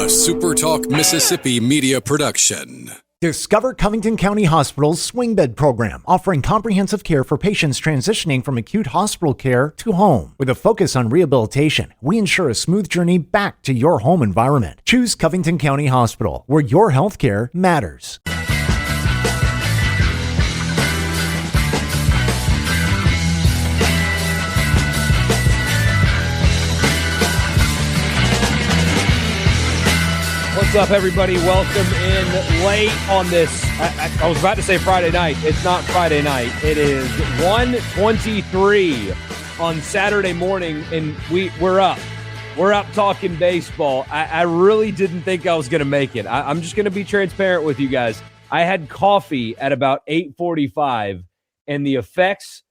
SuperTalk Mississippi media production. Discover Covington County Hospital's swing bed program, offering comprehensive care for patients transitioning from acute hospital care to home. With a focus on rehabilitation, we ensure a smooth journey back to your home environment. Choose Covington County Hospital, where your health care matters. What's up, everybody? Welcome in late on this. I was about to say Friday night. It's not Friday night. It is 1:23 on Saturday morning, and we're up. We're up talking baseball. I really didn't think I was going to make it. I'm just going to be transparent with you guys. I had coffee at about 8:45, and the effects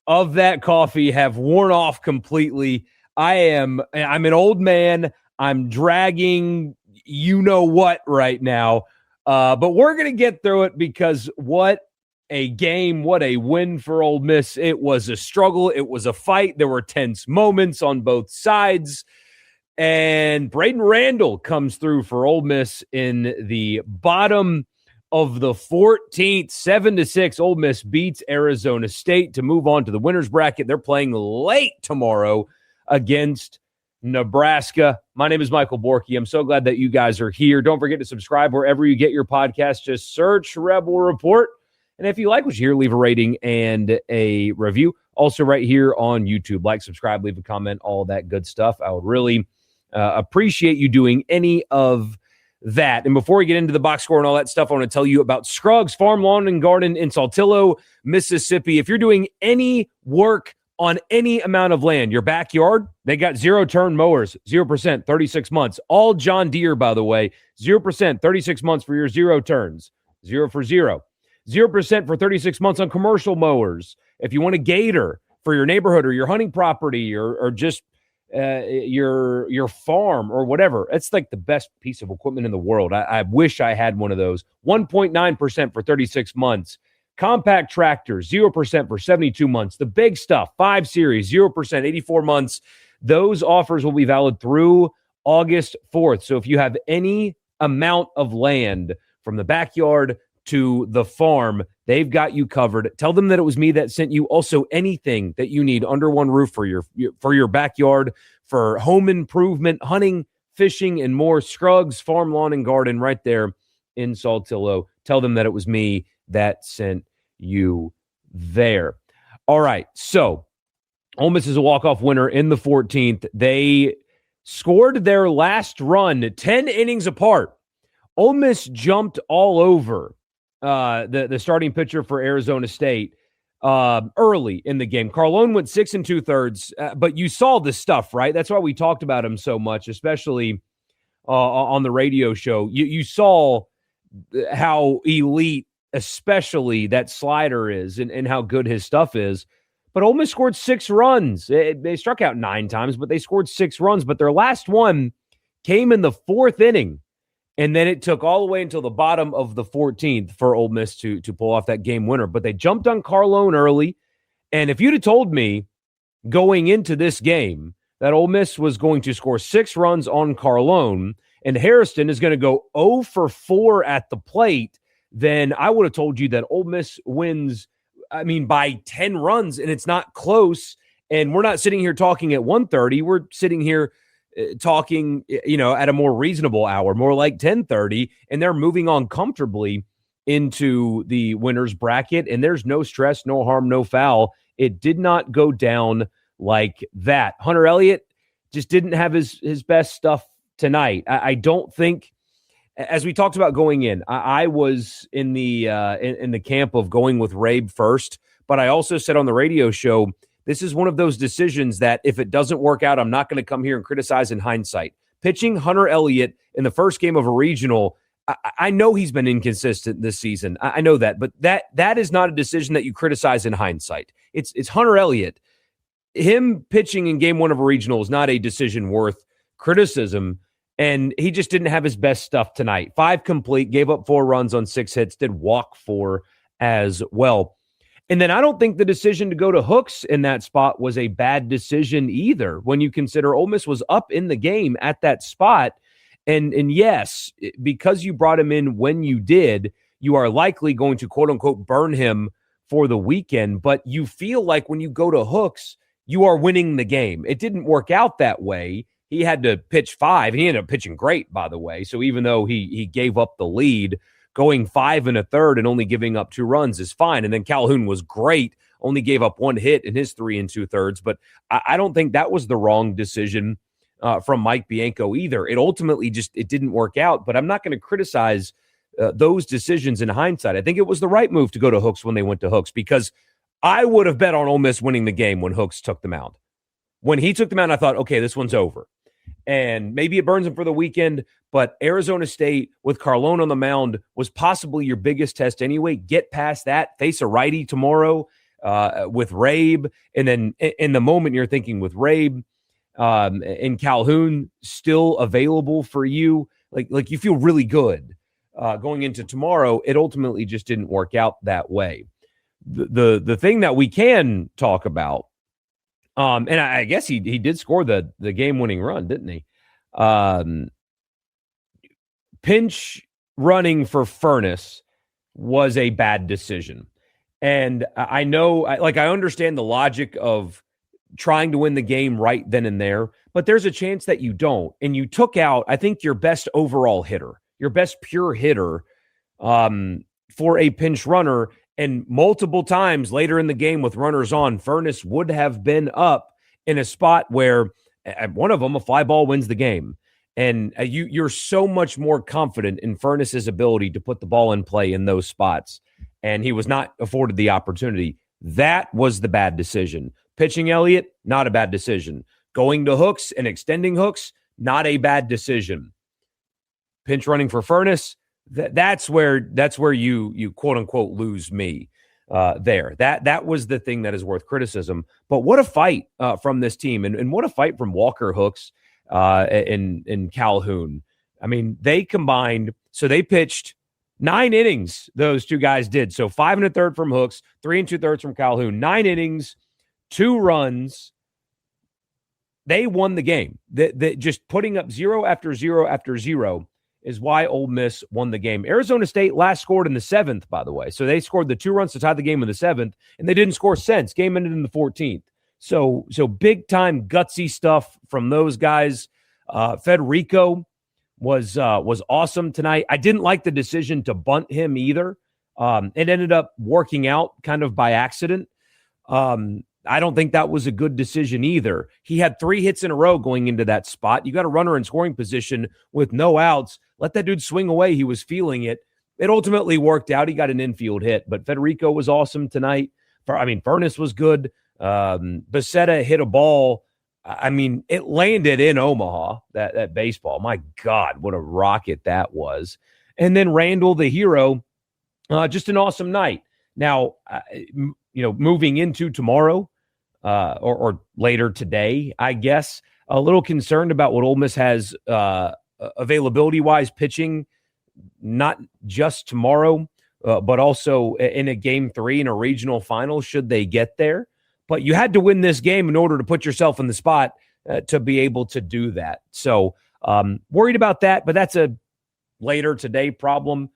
of that coffee have worn off completely. I'm an old man. I'm dragging you know what right now. But we're going to get through it because what a game, what a win for Ole Miss. It was a struggle. It was a fight. There were tense moments on both sides. And Braden Randall comes through for Ole Miss in the bottom of the 14th, 7-6. Ole Miss beats Arizona State to move on to the winner's bracket. They're playing late tomorrow against Nebraska. My name is Michael Borky. I'm so glad that you guys are here. Don't forget to subscribe wherever you get your podcast. Just search Rebel Report. And if you like what you hear, leave a rating and a review. Also right here on YouTube. Like, subscribe, leave a comment, all that good stuff. I would really appreciate you doing any of that. And before we get into the box score and all that stuff, I want to tell you about Scruggs Farm, Lawn, and Garden in Saltillo, Mississippi. If you're doing any work on any amount of land, your backyard, they got zero-turn mowers, 0%, 36 months. All John Deere, by the way, 0%, 36 months for your zero turns. 0 for 0. 0% for 36 months on commercial mowers. If you want a gator for your neighborhood or your hunting property or just your farm or whatever, it's like the best piece of equipment in the world. I wish I had one of those. 1.9% for 36 months. Compact tractors, 0% for 72 months. The big stuff, 5 Series, 0%, 84 months. Those offers will be valid through August 4th. So if you have any amount of land from the backyard to the farm, they've got you covered. Tell them that it was me that sent you. Also, anything that you need under one roof for your backyard, for home improvement, hunting, fishing, and more. Scruggs Farm, Lawn, and Garden right there in Saltillo. Tell them that it was me that sent you there. All right, so Ole Miss is a walk-off winner in the 14th. They scored their last run 10 innings apart. Ole Miss jumped all over the starting pitcher for Arizona State early in the game. Carlone went 6 2/3, but you saw the stuff, right? That's why we talked about him so much, especially on the radio show. You saw how elite especially that slider is and how good his stuff is. But Ole Miss scored 6 runs. They struck out 9 times, but they scored 6 runs. But their last one came in the 4th inning. And then it took all the way until the bottom of the 14th for Ole Miss to pull off that game winner. But they jumped on Carlone early. And if you'd have told me going into this game that Ole Miss was going to score 6 runs on Carlone and Harrison is going to go 0 for 4 at the plate, then I would have told you that Ole Miss wins, by 10 runs, and it's not close. And we're not sitting here talking at 1:30. We're sitting here talking, at a more reasonable hour, more like 10:30, and they're moving on comfortably into the winner's bracket, and there's no stress, no harm, no foul. It did not go down like that. Hunter Elliott just didn't have his best stuff tonight. I don't think, as we talked about going in, I was in the camp of going with Rabe first, but I also said on the radio show, this is one of those decisions that if it doesn't work out, I'm not going to come here and criticize in hindsight. Pitching Hunter Elliott in the first game of a regional, I know he's been inconsistent this season. I know that, but that is not a decision that you criticize in hindsight. It's Hunter Elliott. Him pitching in game 1 of a regional is not a decision worth criticism. And he just didn't have his best stuff tonight. 5 complete, gave up 4 runs on 6 hits, did walk 4 as well. And then I don't think the decision to go to Hooks in that spot was a bad decision either when you consider Ole Miss was up in the game at that spot. And yes, because you brought him in when you did, you are likely going to, quote unquote, burn him for the weekend. But you feel like when you go to Hooks, you are winning the game. It didn't work out that way. He had to pitch 5. He ended up pitching great, by the way. So even though he gave up the lead, going 5 1/3 and only giving up 2 runs is fine. And then Calhoun was great, only gave up 1 hit in his 3 2/3. But I don't think that was the wrong decision from Mike Bianco either. It ultimately it didn't work out. But I'm not going to criticize those decisions in hindsight. I think it was the right move to go to Hooks when they went to Hooks, because I would have bet on Ole Miss winning the game when Hooks took the mound. When he took the mound, I thought, okay, this one's over. And maybe it burns him for the weekend, but Arizona State with Carlone on the mound was possibly your biggest test anyway. Get past that, face a righty tomorrow with Rabe, and then in the moment you're thinking with Rabe and Calhoun still available for you, like you feel really good going into tomorrow. It ultimately just didn't work out that way. The thing that we can talk about, and I guess he did score the game-winning run, didn't he? Pinch running for Furness was a bad decision. And I know, I understand the logic of trying to win the game right then and there, but there's a chance that you don't. And you took out, I think, your best overall hitter, your best pure hitter for a pinch runner. And multiple times later in the game with runners on, Furness would have been up in a spot where one of them, a fly ball, wins the game. And you're so much more confident in Furness's ability to put the ball in play in those spots. And he was not afforded the opportunity. That was the bad decision. Pitching Elliott, not a bad decision. Going to Hooks and extending Hooks, not a bad decision. Pinch running for Furness, that's where you quote unquote lose me there. That was the thing that is worth criticism. But what a fight from this team, and what a fight from Walker Hooks and Calhoun. I mean, they combined, so they pitched 9 innings, those two guys did. So 5 1/3 from Hooks, 3 2/3 from Calhoun, 9 innings, 2 runs. They won the game. Just putting up 0 after 0 after 0 is why Ole Miss won the game. Arizona State last scored in the 7th, by the way. So they scored the 2 runs to tie the game in the 7th, and they didn't score since. Game ended in the 14th. So big-time gutsy stuff from those guys. Federico was awesome tonight. I didn't like the decision to bunt him either. It ended up working out kind of by accident. I don't think that was a good decision either. He had 3 hits in a row going into that spot. You got a runner in scoring position with no outs. Let that dude swing away. He was feeling it. It ultimately worked out. He got an infield hit, but Federico was awesome tonight. Furness was good. Becerra hit a ball. I mean, it landed in Omaha, that baseball. My God, what a rocket that was. And then Randall, the hero, just an awesome night. Now, moving into tomorrow or later today, I guess, a little concerned about what Ole Miss has availability-wise pitching, not just tomorrow, but also in a Game 3 in a regional final, should they get there. But you had to win this game in order to put yourself in the spot to be able to do that. So worried about that, but that's a later today problem.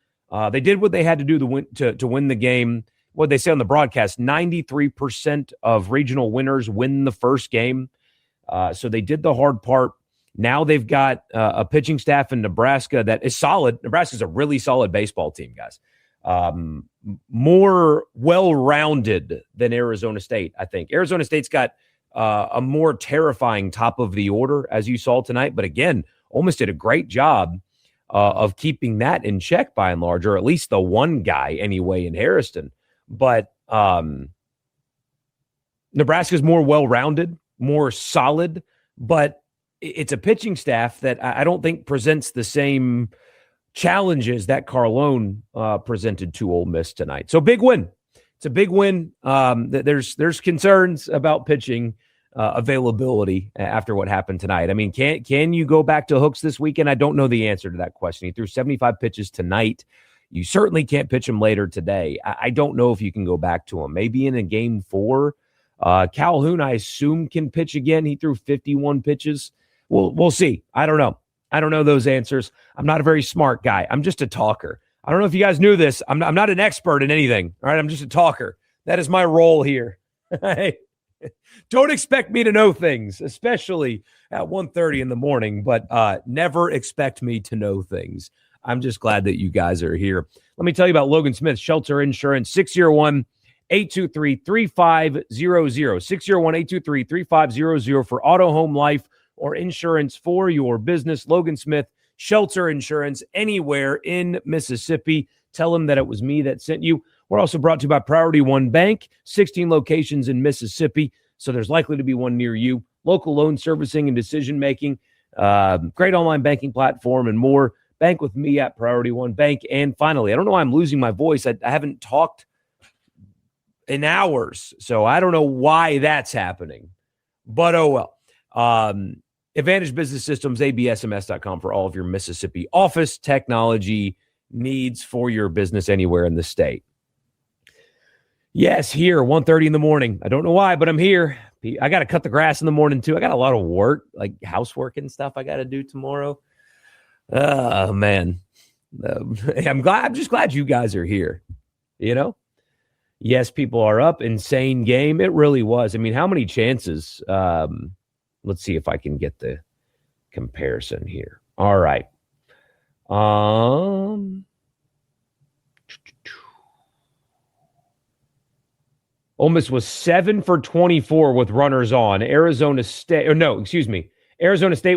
They did what they had to do to win the game. What they say on the broadcast, 93% of regional winners win the first game. So they did the hard part. Now they've got a pitching staff in Nebraska that is solid. Nebraska's a really solid baseball team, guys. More well-rounded than Arizona State, I think. Arizona State's got a more terrifying top of the order, as you saw tonight. But again, Ole Miss did a great job of keeping that in check by and large, or at least the one guy anyway in Harrison. But Nebraska's more well-rounded, more solid, but it's a pitching staff that I don't think presents the same challenges that Carlone presented to Ole Miss tonight. So big win. It's a big win. There's concerns about pitching availability after what happened tonight. I mean, can you go back to Hooks this weekend? I don't know the answer to that question. He threw 75 pitches tonight. You certainly can't pitch him later today. I don't know if you can go back to him. Maybe in a Game 4. Calhoun, I assume, can pitch again. He threw 51 pitches. We'll see. I don't know. I don't know those answers. I'm not a very smart guy. I'm just a talker. I don't know if you guys knew this. I'm not an expert in anything. All right, I'm just a talker. That is my role here. Don't expect me to know things, especially at 1:30 in the morning, but never expect me to know things. I'm just glad that you guys are here. Let me tell you about Logan Smith Shelter Insurance, 601-823-3500, 601-823-3500 for auto, home, life, or insurance for your business. Logan Smith Shelter Insurance, anywhere in Mississippi. Tell them that it was me that sent you. We're also brought to you by Priority One Bank, 16 locations in Mississippi, so there's likely to be one near you. Local loan servicing and decision-making, great online banking platform, and more. Bank with me at Priority One Bank. And finally, I don't know why I'm losing my voice. I haven't talked in hours, so I don't know why that's happening. But oh well. Advantage Business Systems, absms.com for all of your Mississippi office technology needs for your business anywhere in the state. Yes, here, 1:30 in the morning. I don't know why, but I'm here. I got to cut the grass in the morning, too. I got a lot of work, like housework and stuff I got to do tomorrow. Oh, man. I'm just glad you guys are here, you know? Yes, people are up. Insane game. It really was. I mean, how many chances? Let's see if I can get the comparison here. All right. Ole Miss was 7 for 24 with runners on. Arizona State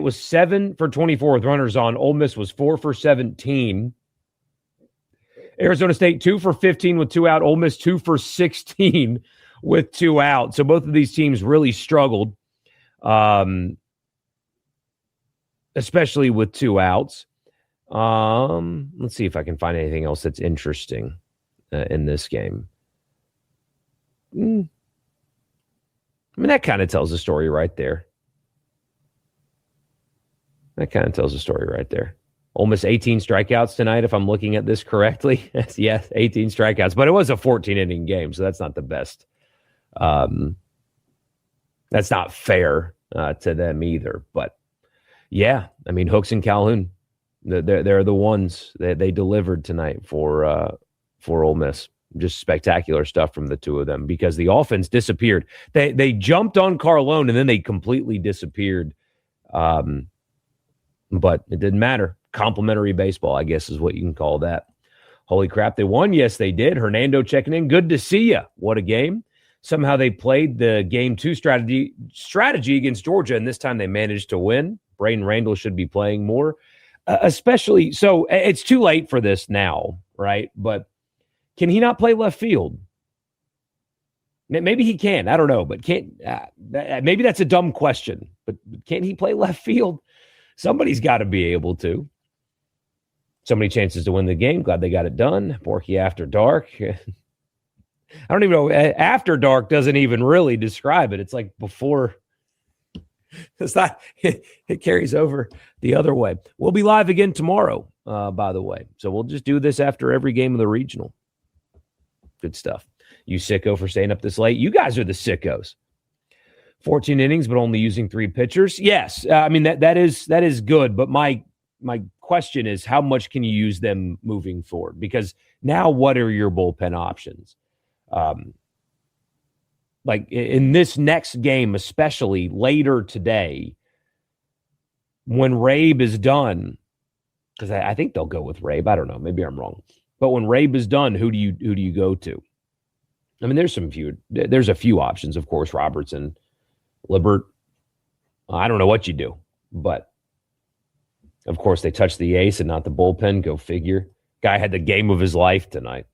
was 7 for 24 with runners on. Ole Miss was 4 for 17. Arizona State 2 for 15 with 2 out. Ole Miss 2 for 16 with 2 out. So both of these teams really struggled, especially with 2 outs. Let's see if I can find anything else that's interesting in this game. I mean, that kind of tells the story right there. Ole Miss 18 strikeouts tonight, if I'm looking at this correctly. Yes, 18 strikeouts. But it was a 14-inning game, so that's not the best. That's not fair to them either. But, yeah, I mean, Hooks and Calhoun, they're the ones that they delivered tonight for Ole Miss. Just spectacular stuff from the two of them because the offense disappeared. They jumped on Carlone and then they completely disappeared. But it didn't matter. Complimentary baseball, I guess, is what you can call that. Holy crap, they won. Yes, they did. Hernando checking in. Good to see you. What a game. Somehow they played the game 2 strategy against Georgia, and this time they managed to win. Braden Randall should be playing more. Especially, so it's too late for this now, right? But can he not play left field? Maybe he can. I don't know, but can't. Maybe that's a dumb question. But can he play left field? Somebody's got to be able to. So many chances to win the game. Glad they got it done. Borky After Dark. I don't even know. After Dark doesn't even really describe it. It's like before. It's not. It carries over the other way. We'll be live again tomorrow, by the way. So we'll just do this after every game of the regional. Good stuff. You sicko for staying up this late. You guys are the sickos. 14 innings, but only using 3 pitchers. Yes, I mean that is good. But my question is, how much can you use them moving forward? Because now, what are your bullpen options? Like in this next game, especially later today, when Rabe is done, because I think they'll go with Rabe. I don't know. Maybe I'm wrong. But when Rabe is done, who do you go to? I mean, there's a few options, of course. Robertson, Libert. I don't know what you do, but of course they touched the ace and not the bullpen. Go figure. Guy had the game of his life tonight.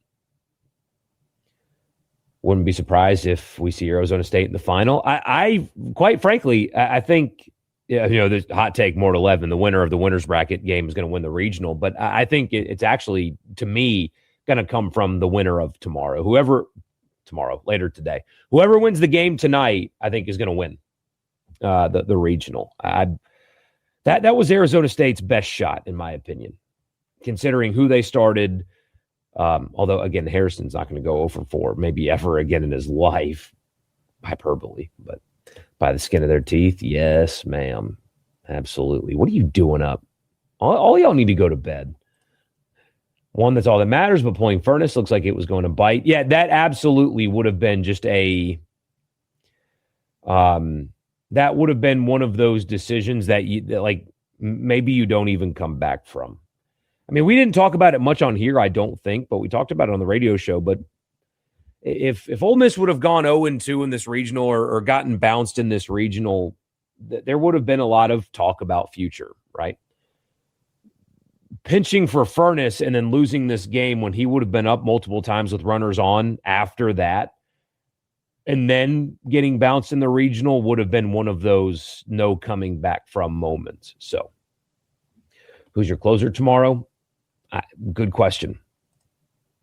Wouldn't be surprised if we see Arizona State in the final. I quite frankly, I think, there's a hot take, more to 11. The winner of the winner's bracket game is going to win the regional. But I think it's actually, to me, going to come from the winner of tomorrow. Later today. Whoever wins the game tonight, I think, is going to win the regional. That was Arizona State's best shot, in my opinion, considering who they started. Although, again, Harrison's not going to go 0 for 4, maybe ever again in his life. Hyperbole, but by the skin of their teeth, yes, ma'am. Absolutely. What are you doing up All y'all need to go to bed. One, that's all that matters, but pulling Furness looks like it was going to bite. Yeah, that absolutely would have been just that would have been one of those decisions that maybe you don't even come back from. I mean, we didn't talk about it much on here, I don't think, but we talked about it on the radio show. But if Ole Miss would have gone 0-2 in this regional or gotten bounced in this regional, there would have been a lot of talk about future, right? Pinching for Furness and then losing this game when he would have been up multiple times with runners on after that, and then getting bounced in the regional would have been one of those no coming back from moments. So who's your closer tomorrow? Good question.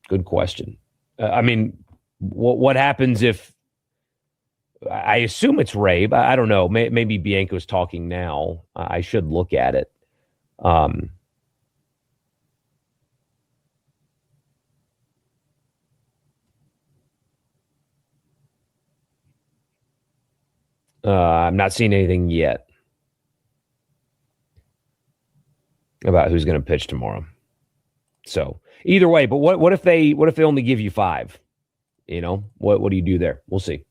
Good question. I mean, what happens if I assume it's Ray, but I don't know. Maybe Bianco's talking now. I should look at it. I'm not seeing anything yet about who's going to pitch tomorrow. So either way, but what if they only give you 5? You know, what do you do there? We'll see.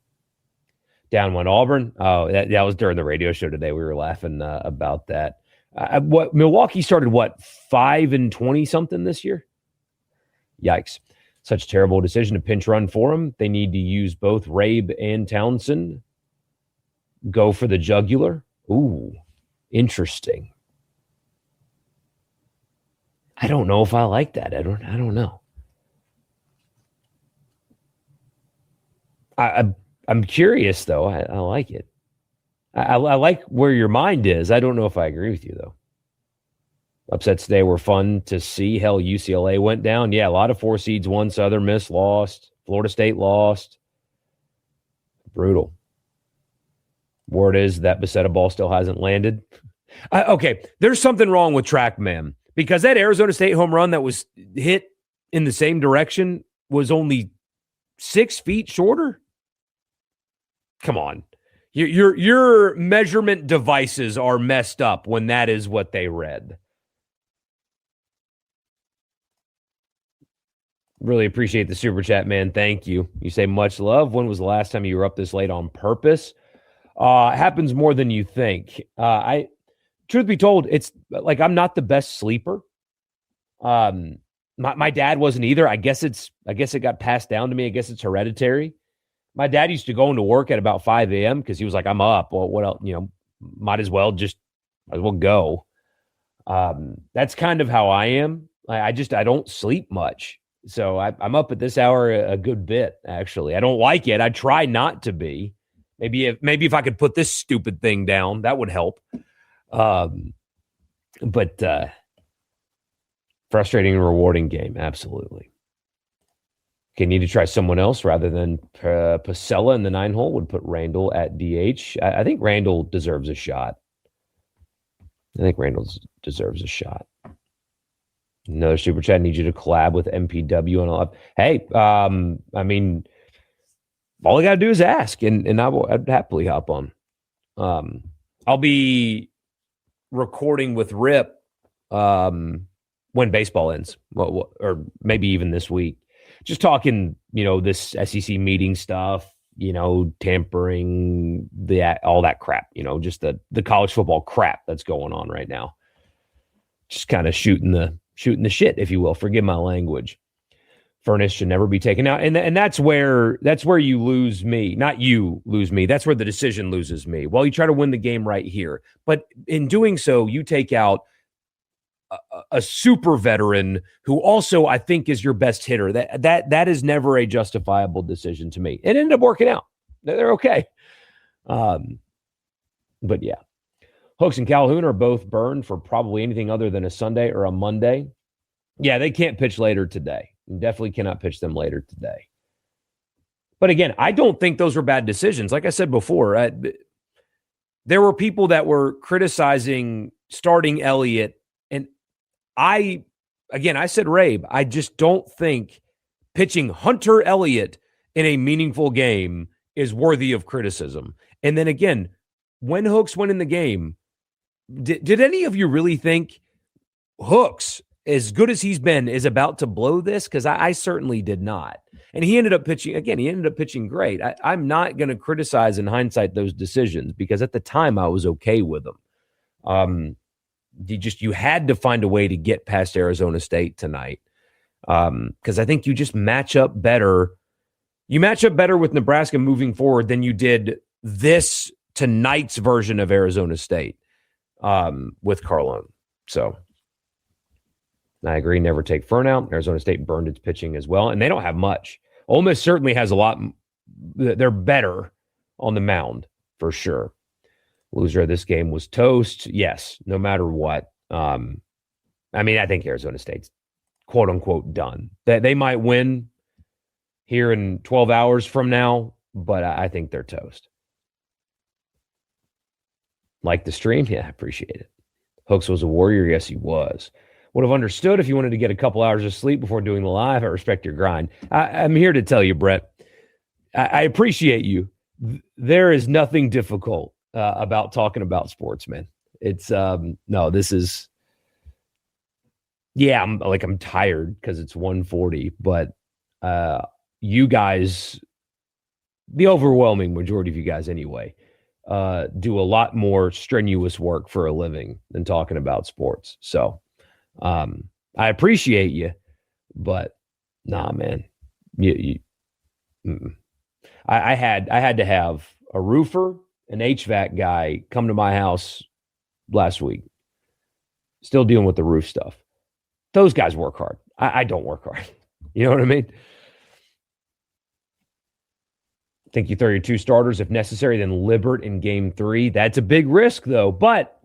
Down went Auburn. Oh, that was during the radio show today. We were laughing about that. Milwaukee started 5-20 something this year? Yikes. Such a terrible decision to pinch run for them. They need to use both Rabe and Townsend. Go for the jugular. Ooh, interesting. I don't know if I like that, Edward. I don't know. I'm curious, though. I like it. I like where your mind is. I don't know if I agree with you, though. Upsets today were fun to see. Hell, UCLA went down. Yeah, a lot of 4 seeds won. Southern Miss lost. Florida State lost. Brutal. Word is that Becerra ball still hasn't landed. Okay, there's something wrong with TrackMan because that Arizona State home run that was hit in the same direction was only 6 feet shorter. Come on. Your measurement devices are messed up when that is what they read. Really appreciate the super chat, man. Thank you. You say much love. When was the last time you were up this late on purpose? Happens more than you think. Truth be told, it's like I'm not the best sleeper. My dad wasn't either. I guess it got passed down to me. I guess it's hereditary. My dad used to go into work at about 5 a.m. because he was like, I'm up. Well, what else? You know, might as well go. That's kind of how I am. I don't sleep much. So I'm up at this hour a good bit, actually. I don't like it. I try not to be. Maybe if I could put this stupid thing down, that would help. But frustrating and rewarding game, absolutely. Okay, need to try someone else rather than Pasella in the 9-hole. Would put Randall at DH. I think Randall deserves a shot. Another super chat. Need you to collab with MPW and all. Hey, I mean, all I got to do is ask, and I'd happily hop on. I'll be recording with Rip when baseball ends, or maybe even this week. Just talking, this SEC meeting stuff, tampering, all that crap, just the college football crap that's going on right now. Just kind of shooting the shit, if you will. Forgive my language. Furness should never be taken out, and that's where you lose me. Not you lose me. That's where the decision loses me. Well, you try to win the game right here, but in doing so, you take out a super veteran who also I think is your best hitter. That is never a justifiable decision to me. It ended up working out. They're okay. But yeah, Hooks and Calhoun are both burned for probably anything other than a Sunday or a Monday. Yeah, they can't pitch later today. Definitely cannot pitch them later today. But again, I don't think those were bad decisions. Like I said before, there were people that were criticizing starting Elliott. And I said Rabe. I just don't think pitching Hunter Elliott in a meaningful game is worthy of criticism. And then again, when Hooks went in the game, did any of you really think Hooks, as good as he's been, is about to blow this, because I certainly did not. And he ended up pitching great. I'm not going to criticize in hindsight those decisions, because at the time I was okay with them. You had to find a way to get past Arizona State tonight, because I think you just match up better. You match up better with Nebraska moving forward than you did tonight's version of Arizona State with Carlone. So I agree. Never take Fern out. Arizona State burned its pitching as well, and they don't have much. Ole Miss certainly has a lot. They're better on the mound for sure. Loser of this game was toast. Yes, no matter what. I think Arizona State's quote unquote done. They might win here in 12 hours from now, but I think they're toast. Like the stream? Yeah, I appreciate it. Hooks was a warrior. Yes, he was. Would have understood if you wanted to get a couple hours of sleep before doing the live. I respect your grind. I'm here to tell you, Brett, I appreciate you. There is nothing difficult about talking about sports, man. It's this is, yeah, I'm tired because it's 1:40, but you guys, the overwhelming majority of you guys anyway, do a lot more strenuous work for a living than talking about sports. So I appreciate you, but nah, man, I had to have a roofer, an HVAC guy come to my house last week. Still dealing with the roof stuff. Those guys work hard. I don't work hard. You know what I mean? Think you throw your two starters if necessary, then Libert in game 3. That's a big risk, though. But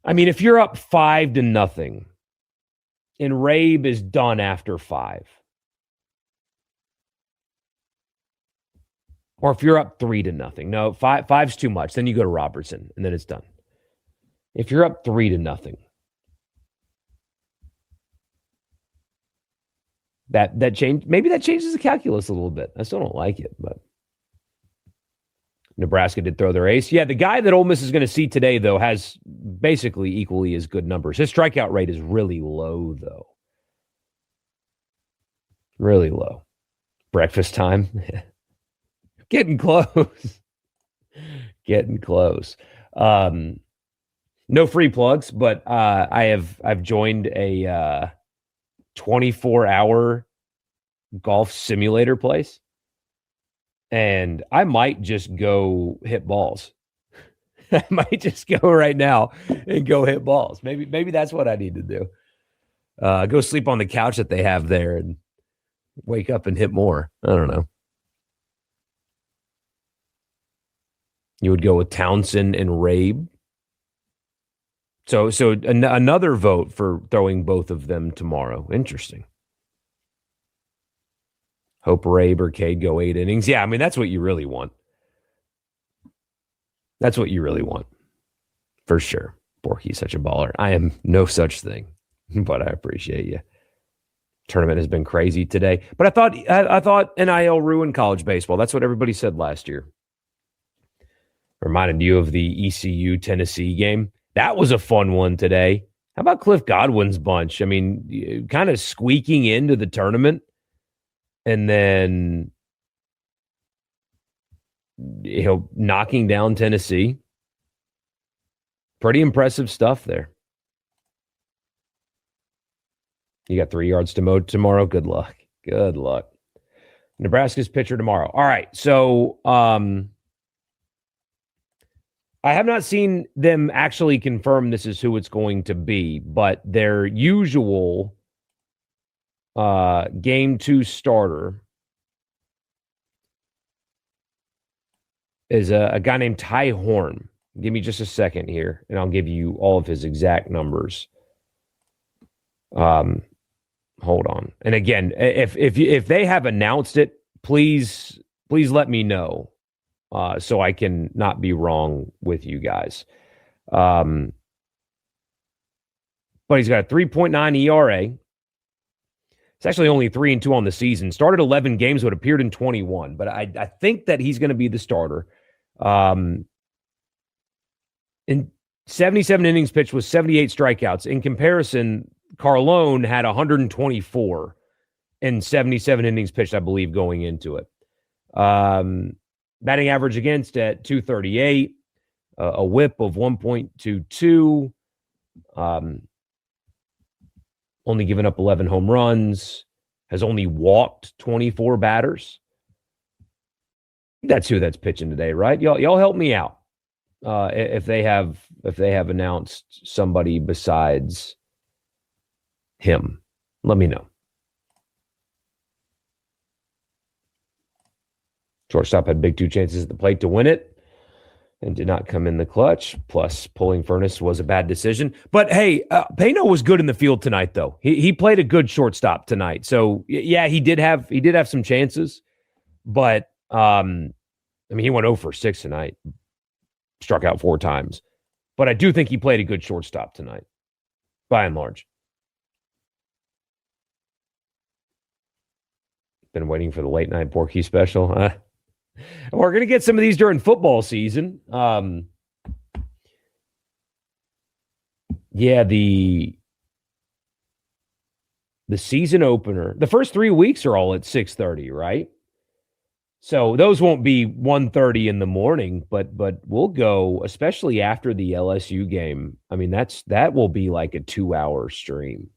if you're up 5-0 and Rabe is done after 5, or if you're up 3-0, no, 5's too much. Then you go to Robertson, and then it's done. If you're up 3-0, that change, maybe that changes the calculus a little bit. I still don't like it, but Nebraska did throw their ace. Yeah, the guy that Ole Miss is going to see today, though, has basically equally as good numbers. His strikeout rate is really low, though. Really low. Breakfast time. Getting close. Getting close. No free plugs, but I've joined a 24-hour golf simulator place, and I might just go hit balls. I might just go right now and go hit balls. Maybe that's what I need to do. Go sleep on the couch that they have there and wake up and hit more. I don't know. You would go with Townsend and Rabe. So another vote for throwing both of them tomorrow. Interesting. Hope Rabe or Cade go 8 innings. Yeah, that's what you really want. That's what you really want. For sure. Borky's such a baller. I am no such thing, but I appreciate you. Tournament has been crazy today. But I thought NIL ruined college baseball. That's what everybody said last year. Reminded you of the ECU Tennessee game. That was a fun one today. How about Cliff Godwin's bunch? Kind of squeaking into the tournament and then, knocking down Tennessee. Pretty impressive stuff there. You got 3 yards to mow tomorrow. Good luck. Good luck. Nebraska's pitcher tomorrow. All right. So, I have not seen them actually confirm this is who it's going to be, but their usual game 2 starter is a guy named Ty Horn. Give me just a second here, and I'll give you all of his exact numbers. Hold on. And again, if they have announced it, please let me know. So I can not be wrong with you guys. But he's got a 3.9 ERA. It's actually only 3-2 on the season. Started 11 games, but appeared in 21. But I think that he's going to be the starter. And 77 innings pitched with 78 strikeouts. In comparison, Carlone had 124 and 77 innings pitched, I believe, going into it. Batting average against at 238, a whip of 1.22, only given up 11 home runs, has only walked 24 batters. That's who that's pitching today, right? Y'all help me out. If they have announced somebody besides him, let me know. Shortstop had big 2 chances at the plate to win it and did not come in the clutch. Plus, pulling Furness was a bad decision. But hey, Pano was good in the field tonight, though. He played a good shortstop tonight. So yeah, he did have some chances, but I mean, he went 0 for 6 tonight, struck out 4 times. But I do think he played a good shortstop tonight, by and large. Been waiting for the late night Porky special. We're going to get some of these during football season. Yeah, the season opener, the first 3 weeks are all at 6:30, right? So those won't be 1:30 in the morning, but we'll go, especially after the LSU game. I mean, that will be like a 2-hour stream.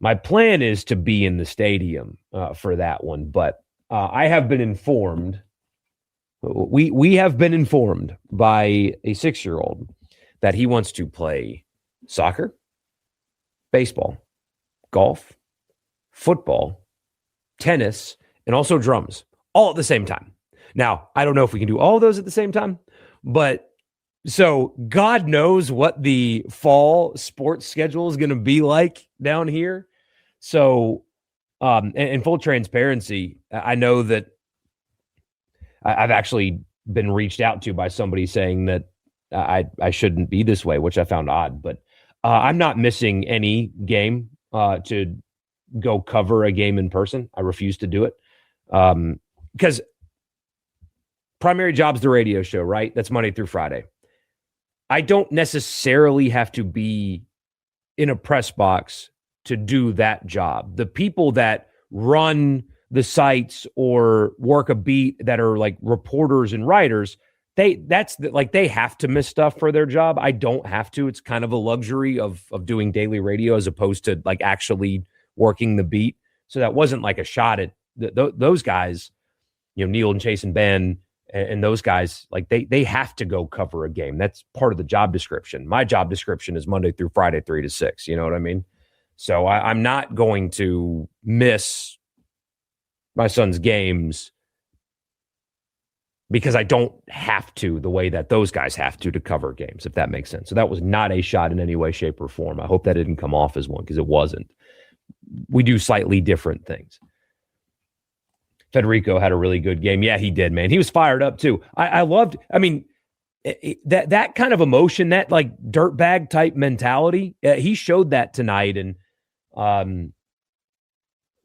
My plan is to be in the stadium for that one, but I have been informed. We have been informed by a 6-year-old that he wants to play soccer, baseball, golf, football, tennis, and also drums all at the same time. Now, I don't know if we can do all of those at the same time, but so God knows what the fall sports schedule is going to be like down here. So, in full transparency, I know that I've actually been reached out to by somebody saying that I shouldn't be this way, which I found odd, but I'm not missing any game to go cover a game in person. I refuse to do it. Because primary job's the radio show, right? That's Monday through Friday. I don't necessarily have to be in a press box to do that job. The people that run the sites or work a beat that are like reporters and writers, they have to miss stuff for their job. I don't have to. It's kind of a luxury of doing daily radio as opposed to like actually working the beat. So that wasn't like a shot at those guys, you know, Neil and Chase and Ben and those guys, like they have to go cover a game. That's part of the job description. My job description is Monday through Friday, 3 to 6. You know what I mean? So I'm not going to miss my son's games because I don't have to the way that those guys have to cover games, if that makes sense. So that was not a shot in any way, shape, or form. I hope that didn't come off as one because it wasn't. We do slightly different things. Federico had a really good game. Yeah, he did, man. He was fired up too. I loved, I mean, that kind of emotion, that like dirtbag type mentality, he showed that tonight. And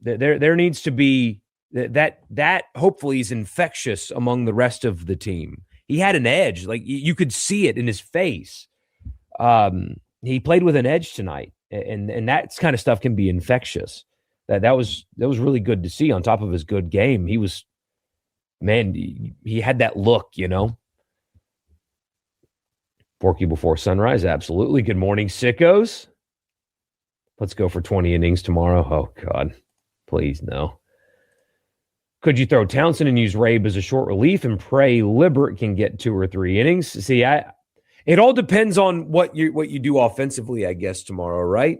there needs to be that hopefully is infectious among the rest of the team. He had an edge, like you could see it in his face. He played with an edge tonight, and that kind of stuff can be infectious. That was really good to see. On top of his good game, he was, man, he had that look, you know. Porky before sunrise, absolutely. Good morning, sickos. Let's go for 20 innings tomorrow. Oh God, please no. Could you throw Townsend and use Rabe as a short relief and pray Libert can get 2 or 3 innings? See, it all depends on what you do offensively, I guess, tomorrow, right?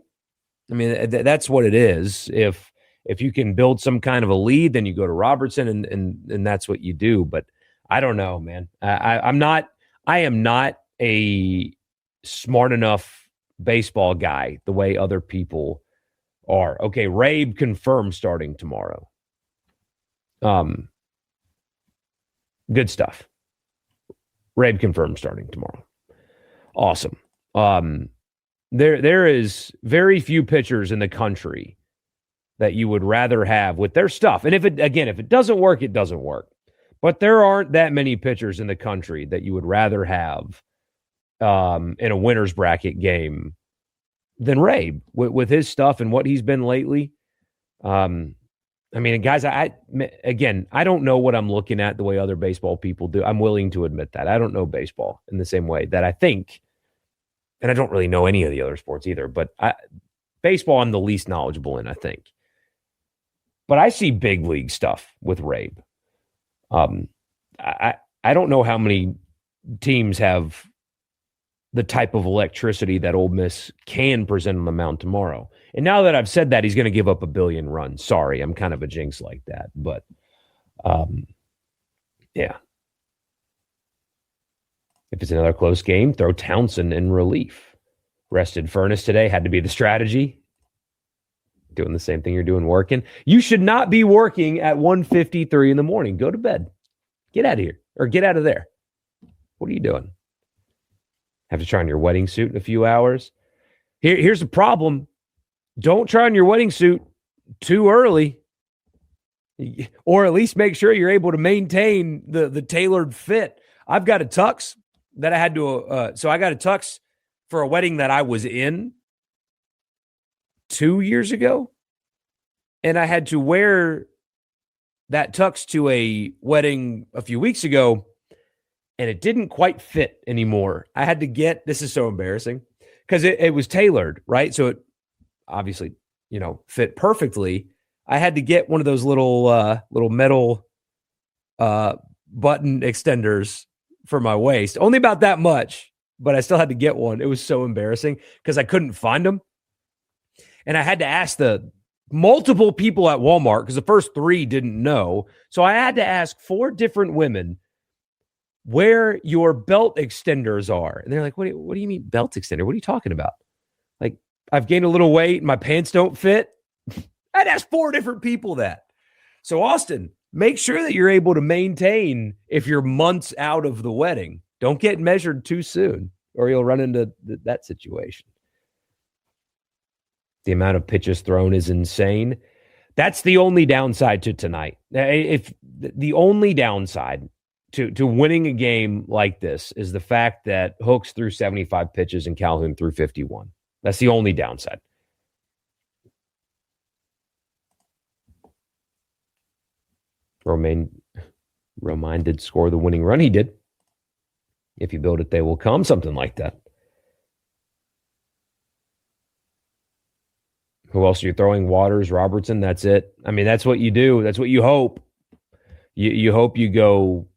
I mean, that's what it is. If you can build some kind of a lead, then you go to Robertson and that's what you do. But I don't know, man. I am not a smart enough baseball guy the way other people are. Okay, Rabe confirmed starting tomorrow. Good stuff. Rabe confirmed starting tomorrow. Awesome. There is very few pitchers in the country that you would rather have with their stuff. And if it doesn't work, it doesn't work. But there aren't that many pitchers in the country that you would rather have in a winner's bracket game than Rabe with his stuff and what he's been lately. I mean, guys, I don't know what I'm looking at the way other baseball people do. I'm willing to admit that. I don't know baseball in the same way that I think, and I don't really know any of the other sports either, but baseball I'm the least knowledgeable in, I think. But I see big league stuff with Rabe. I don't know how many teams have the type of electricity that Ole Miss can present on the mound tomorrow. And now that I've said that, he's going to give up 1 billion runs. Sorry, I'm kind of a jinx like that. But, yeah. If it's another close game, throw Townsend in relief. Rested Furness today had to be the strategy. Doing the same thing you're doing working. You should not be working at 1:53 in the morning. Go to bed. Get out of here. Or get out of there. What are you doing? Have to try on your wedding suit in a few hours. Here's the problem. Don't try on your wedding suit too early. Or at least make sure you're able to maintain the tailored fit. I've got a tux that I had to... so I got a tux for a wedding that I was in 2 years ago. And I had to wear that tux to a wedding a few weeks ago. And it didn't quite fit anymore. I had to get... This is so embarrassing. Because it was tailored, right? So it obviously, fit perfectly. I had to get one of those little metal button extenders for my waist. Only about that much, but I still had to get one. It was so embarrassing because I couldn't find them. And I had to ask the multiple people at Walmart because the first 3 didn't know. So I had to ask 4 different women where your belt extenders are. And they're like, what do you mean belt extender? What are you talking about? Like, I've gained a little weight. My pants don't fit. I'd ask 4 different people that. So, Austin, make sure that you're able to maintain if you're months out of the wedding. Don't get measured too soon or you'll run into that situation. The amount of pitches thrown is insane. That's the only downside to tonight. If the only downside to winning a game like this is the fact that Hooks threw 75 pitches and Calhoun threw 51. That's the only downside. Romain did score the winning run. He did. If you build it, they will come. Something like that. Who else are you throwing? Waters, Robertson. That's it. I mean, that's what you do. That's what you hope. You hope you go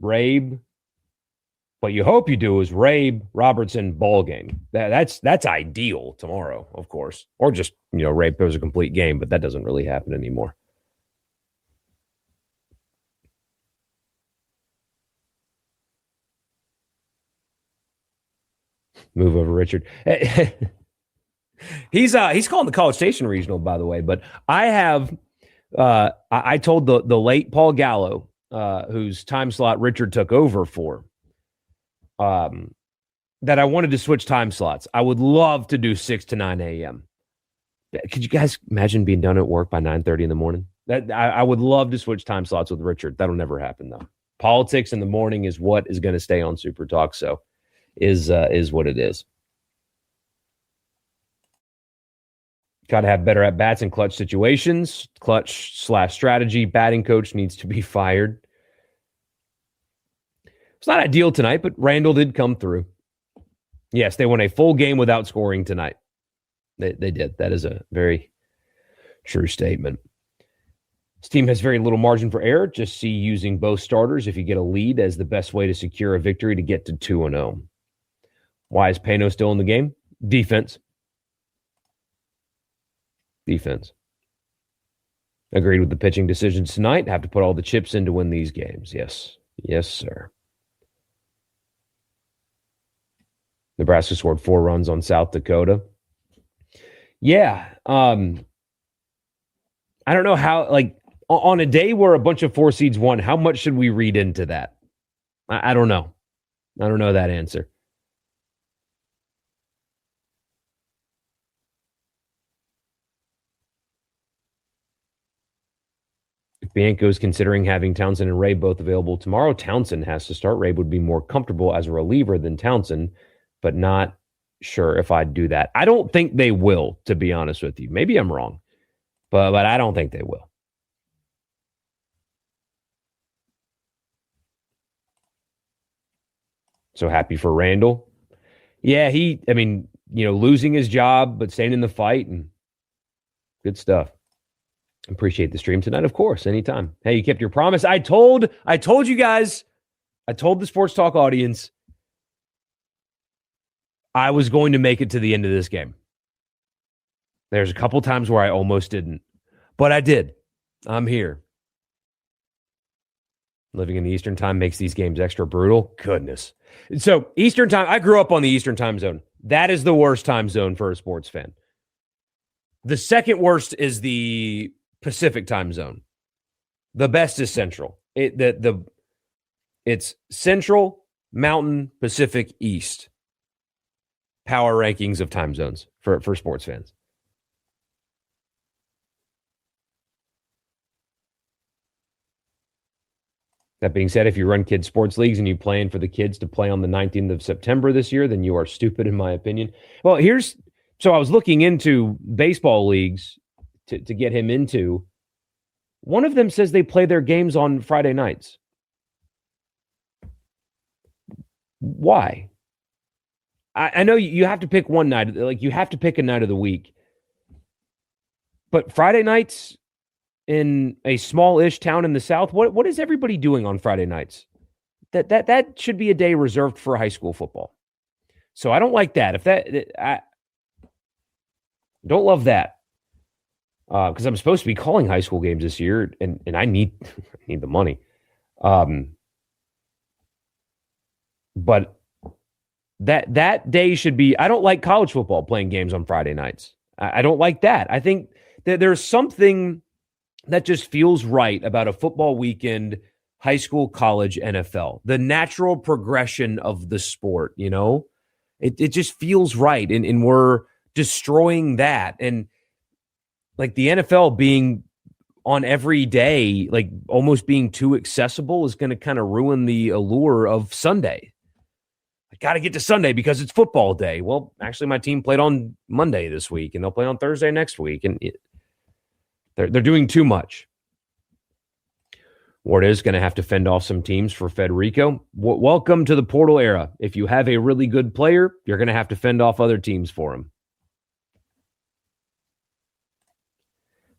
Rabe. What you hope you do is Rabe, Robertson, ball game. That's ideal tomorrow, of course. Or just, Rabe throws a complete game, but that doesn't really happen anymore. Move over, Richard. He's calling the College Station Regional, by the way, but I have I told the late Paul Gallo, whose time slot Richard took over for, that I wanted to switch time slots. I would love to do 6 to 9 a.m. Could you guys imagine being done at work by 9:30 in the morning? I would love to switch time slots with Richard. That'll never happen, though. Politics in the morning is what is going to stay on Super Talk, so is what it is. Got to have better at-bats in clutch situations. Clutch/strategy. Batting coach needs to be fired. It's not ideal tonight, but Randall did come through. Yes, they won a full game without scoring tonight. They did. That is a very true statement. This team has very little margin for error. Just see using both starters if you get a lead as the best way to secure a victory to get to 2-0. Why is Pano still in the game? Defense. Agreed with the pitching decisions tonight. Have to put all the chips in to win these games. Yes, sir. Nebraska scored 4 runs on South Dakota. Yeah. I don't know how, on a day where a bunch of 4 seeds won, how much should we read into that? I don't know. I don't know that answer. If Bianco is considering having Townsend and Ray both available tomorrow, Townsend has to start. Ray would be more comfortable as a reliever than Townsend. but not sure if I'd do that. I don't think they will, to be honest with you. Maybe I'm wrong, but I don't think they will. So happy for Randall. Yeah, losing his job, but staying in the fight and good stuff. Appreciate the stream tonight, of course, anytime. Hey, you kept your promise. I told you guys, I told the Sports Talk audience I was going to make it to the end of this game. There's a couple times where I almost didn't, but I did. I'm here. Living in the Eastern time makes these games extra brutal. Goodness. So Eastern time, I grew up on the Eastern time zone. That is the worst time zone for a sports fan. The second worst is the Pacific time zone. The best is Central. It's Central, Mountain, Pacific, East. Power rankings of time zones for sports fans. That being said, if you run kids sports leagues and you plan for the kids to play on the 19th of September this year, then you are stupid, in my opinion. Well, so I was looking into baseball leagues to get him into. One of them says they play their games on Friday nights. Why? I know you have to pick one night, like you have to pick a night of the week. But Friday nights in a small-ish town in the South, what is everybody doing on Friday nights? That should be a day reserved for high school football. So I don't like that. I don't love that. Because I'm supposed to be calling high school games this year, and I need the money. But that day should be. I don't like college football playing games on Friday nights. I don't like that. I think that there's something that just feels right about a football weekend, high school, college, NFL. The natural progression of the sport, it just feels right, and we're destroying that. And like the NFL being on every day, like almost being too accessible, is going to kind of ruin the allure of Sunday. I got to get to Sunday because it's football day. Well, actually, my team played on Monday this week, and they'll play on Thursday next week, and they're doing too much. Ward is going to have to fend off some teams for Federico. Welcome to the portal era. If you have a really good player, you're going to have to fend off other teams for him.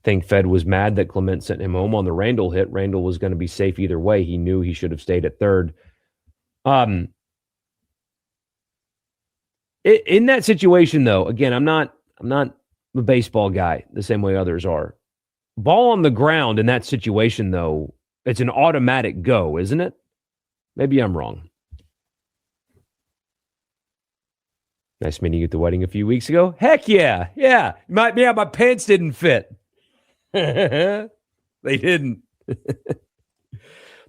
Think Fed was mad that Clement sent him home on the Randall hit. Randall was going to be safe either way. He knew he should have stayed at third. In that situation, though, again, I'm not a baseball guy the same way others are. Ball on the ground in that situation, though, it's an automatic go, isn't it? Maybe I'm wrong. Nice meeting you at the wedding a few weeks ago. Heck yeah. Yeah. My pants didn't fit. They didn't.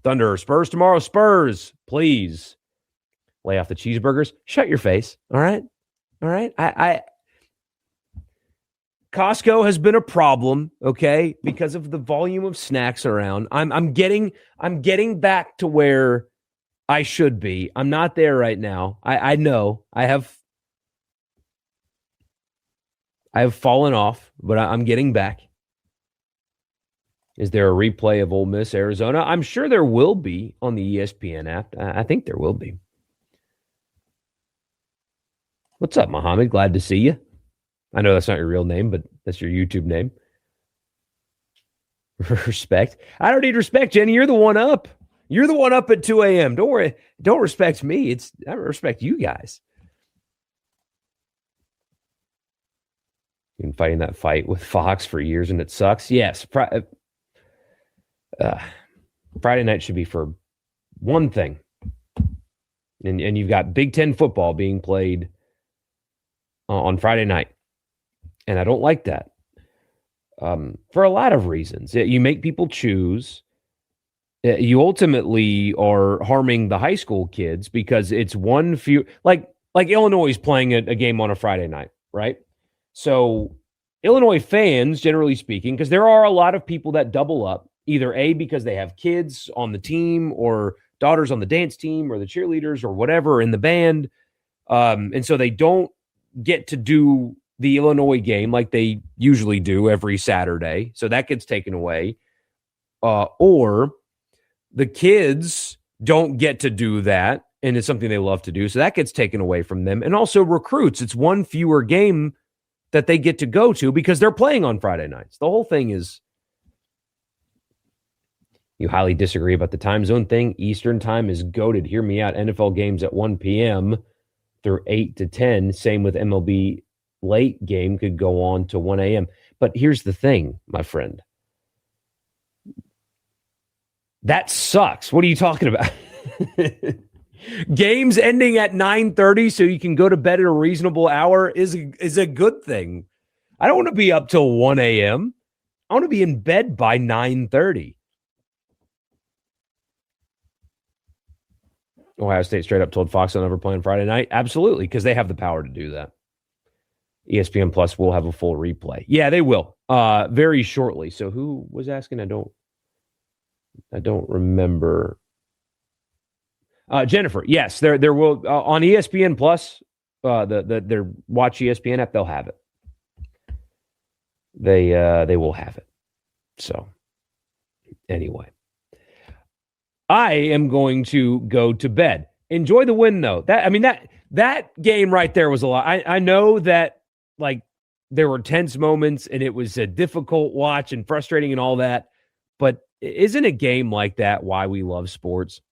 Thunder or Spurs tomorrow? Spurs, please. Lay off the cheeseburgers. Shut your face. All right. Costco has been a problem, okay, because of the volume of snacks around. I'm getting back to where I should be. I'm not there right now. I know I have fallen off, but I'm getting back. Is there a replay of Ole Miss Arizona? I'm sure there will be on the ESPN app. I think there will be. What's up, Muhammad? Glad to see you. I know that's not your real name, but that's your YouTube name. Respect. I don't need respect, Jenny. You're the one up. You're the one up at 2 a.m. Don't worry. Don't respect me. I respect you guys. You've been fighting that fight with Fox for years and it sucks. Yes. Friday night should be for one thing. And you've got Big Ten football being played on Friday night. And I don't like that for a lot of reasons. You make people choose. You ultimately are harming the high school kids because it's one few, like Illinois is playing a game on a Friday night, right? So Illinois fans, generally speaking, because there are a lot of people that double up, either A, because they have kids on the team or daughters on the dance team or the cheerleaders or whatever in the band. And so they don't get to do the Illinois game like they usually do every Saturday. So that gets taken away. Or the kids don't get to do that, and it's something they love to do. So that gets taken away from them. And also recruits. It's one fewer game that they get to go to because they're playing on Friday nights. The whole thing is, you highly disagree about the time zone thing. Eastern time is goated. Hear me out. NFL games at 1 p.m. through 8 to 10. Same with MLB late game could go on to 1 a.m. But here's the thing, my friend. That sucks. What are you talking about? Games ending at 9:30 so you can go to bed at a reasonable hour is a good thing. I don't want to be up till 1 a.m. I want to be in bed by 9:30. Ohio State straight up told Fox they'll never play on Friday night. Absolutely, because they have the power to do that. ESPN Plus will have a full replay. Yeah, they will. Very shortly. So who was asking? I don't remember. Jennifer, yes, there will on ESPN Plus, their Watch ESPN app, they'll have it. They will have it. So anyway, I am going to go to bed. Enjoy the win though. That game right there was a lot. I know that like there were tense moments and it was a difficult watch and frustrating and all that, but isn't a game like that why we love sports?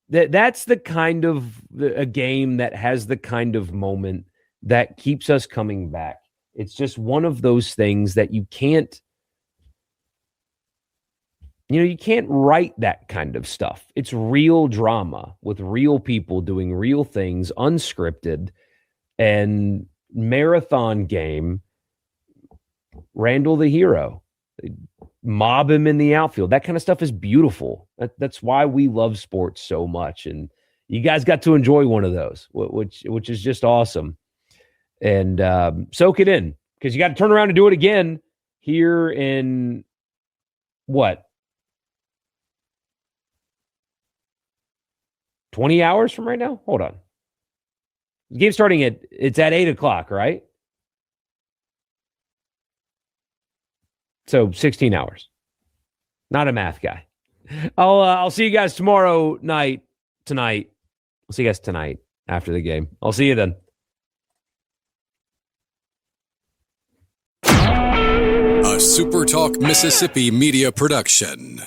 That's the kind of a game that has the kind of moment that keeps us coming back. It's just one of those things that you can't write that kind of stuff. It's real drama with real people doing real things, unscripted, and marathon game. Randall the hero. Mob him in the outfield. That kind of stuff is beautiful. That's why we love sports so much. And you guys got to enjoy one of those, which is just awesome. And soak it in, because you got to turn around and do it again here in what? 20 hours from right now? Hold on. The game's starting it's at 8 o'clock, right? So 16 hours. Not a math guy. I'll see you guys tonight. I'll see you guys tonight after the game. I'll see you then. A SuperTalk Mississippi media production.